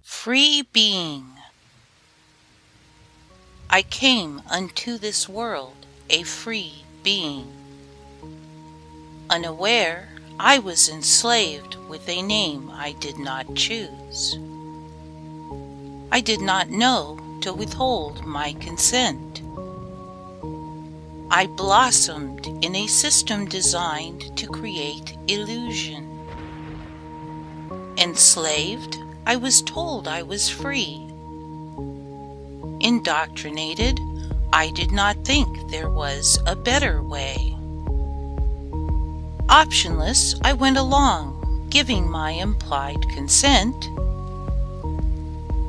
Free being. I came unto this world a free being. Unaware, I was enslaved with a name I did not choose. I did not know to withhold my consent. I blossomed in a system designed to create illusion. Enslaved, I was told I was free. Indoctrinated, I did not think there was a better way. Optionless, I went along, giving my implied consent,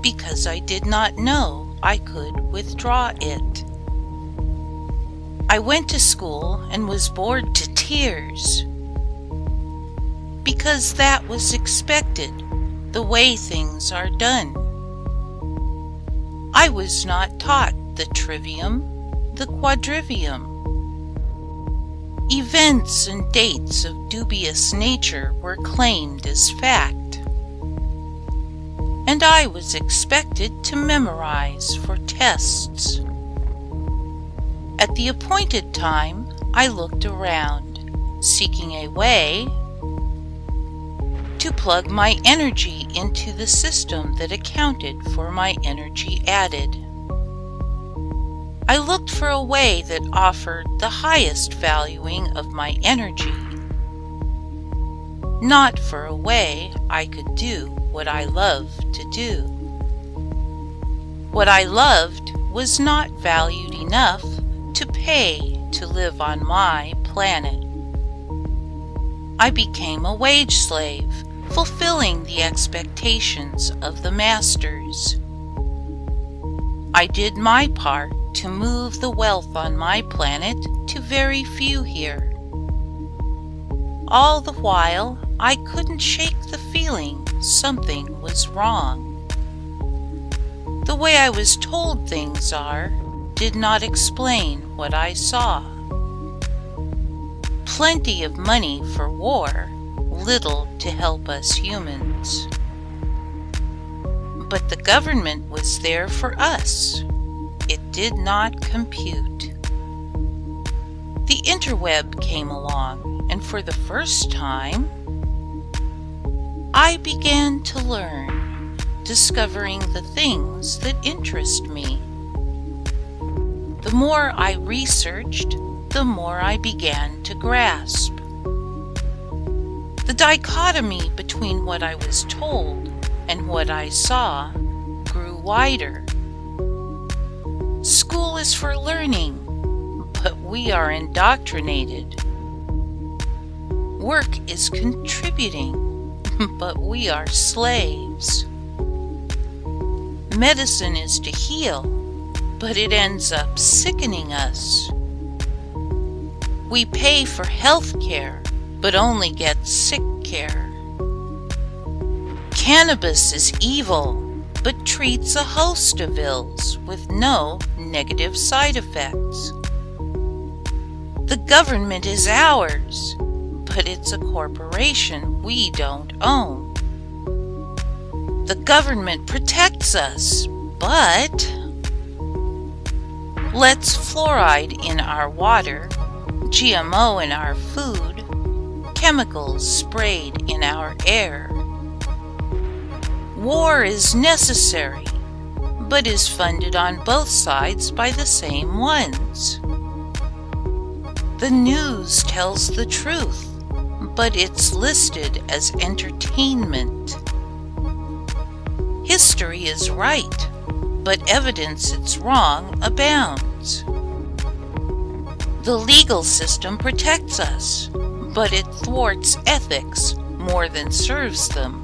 because I did not know I could withdraw it. I went to school and was bored to tears, because that was expected, the way things are done. I was not taught the trivium, the quadrivium. Events and dates of dubious nature were claimed as fact, and I was expected to memorize for tests. At the appointed time, I looked around, seeking a way to plug my energy into the system that accounted for my energy added. I looked for a way that offered the highest valuing of my energy, not for a way I could do what I loved to do. What I loved was not valued enough to pay to live on my planet. I became a wage slave, fulfilling the expectations of the masters. I did my part to move the wealth on my planet to very few here. All the while, I couldn't shake the feeling something was wrong. The way I was told things are did not explain what I saw. Plenty of money for war, little to help us humans. But the government was there for us. It did not compute. The interweb came along, and for the first time, I began to learn, discovering the things that interest me. The more I researched, the more I began to grasp. The dichotomy between what I was told and what I saw grew wider. School is for learning, but we are indoctrinated. Work is contributing, but we are slaves. Medicine is to heal, but it ends up sickening us. We pay for health care, but only get sick care. Cannabis is evil, but treats a host of ills with no negative side effects. The government is ours, but it's a corporation we don't own. The government protects us, but lets fluoride in our water, GMO in our food, chemicals sprayed in our air. War is necessary, but is funded on both sides by the same ones. The news tells the truth, but it's listed as entertainment. History is right, but evidence it's wrong abounds. The legal system protects us, but it thwarts ethics more than serves them.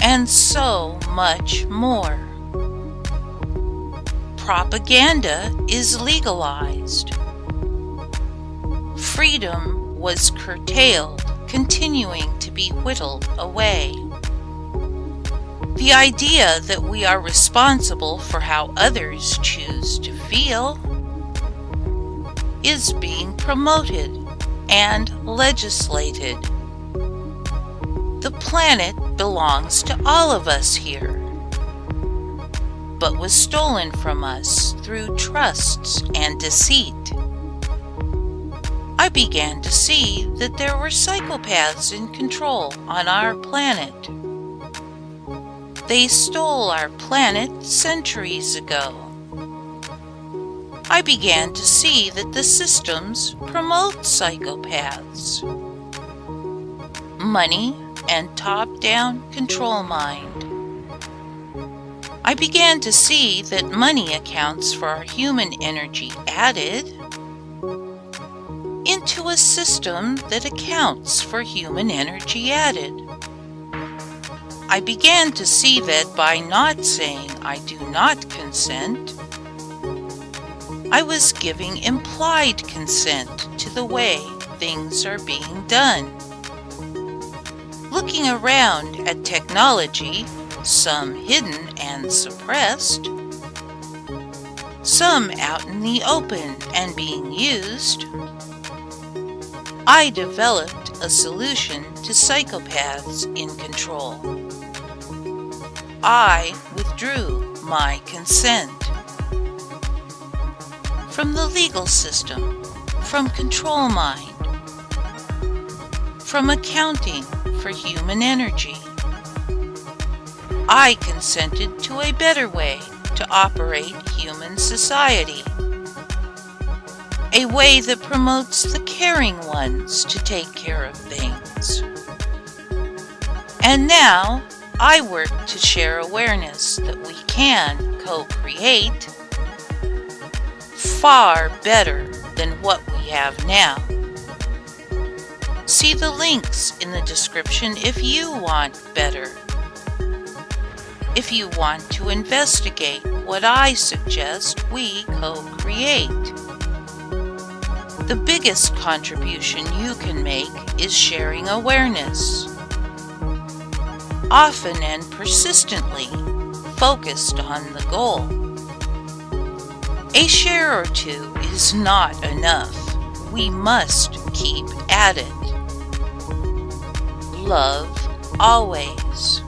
And so much more. Propaganda is legalized. Freedom was curtailed, continuing to be whittled away. The idea that we are responsible for how others choose to feel is being promoted and legislated. The planet belongs to all of us here, but was stolen from us through trusts and deceit. I began to see that there were psychopaths in control on our planet. They stole our planet centuries ago. I began to see that the systems promote psychopaths. Money and top-down control mind. I began to see that money accounts for our human energy added into a system that accounts for human energy added. I began to see that by not saying I do not consent, I was giving implied consent to the way things are being done. Looking around at technology, some hidden and suppressed, some out in the open and being used, I developed a solution to psychopaths in control. I withdrew my consent from the legal system, from control mind, from accounting for human energy. I consented to a better way to operate human society, a way that promotes the caring ones to take care of things. And now I work to share awareness that we can co-create far better than what we have now. See the links in the description if you want better. If you want to investigate what I suggest we co-create. The biggest contribution you can make is sharing awareness, often and persistently focused on the goal. A share or two is not enough. We must keep at it. Love always.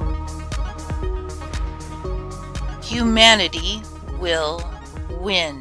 Humanity will win.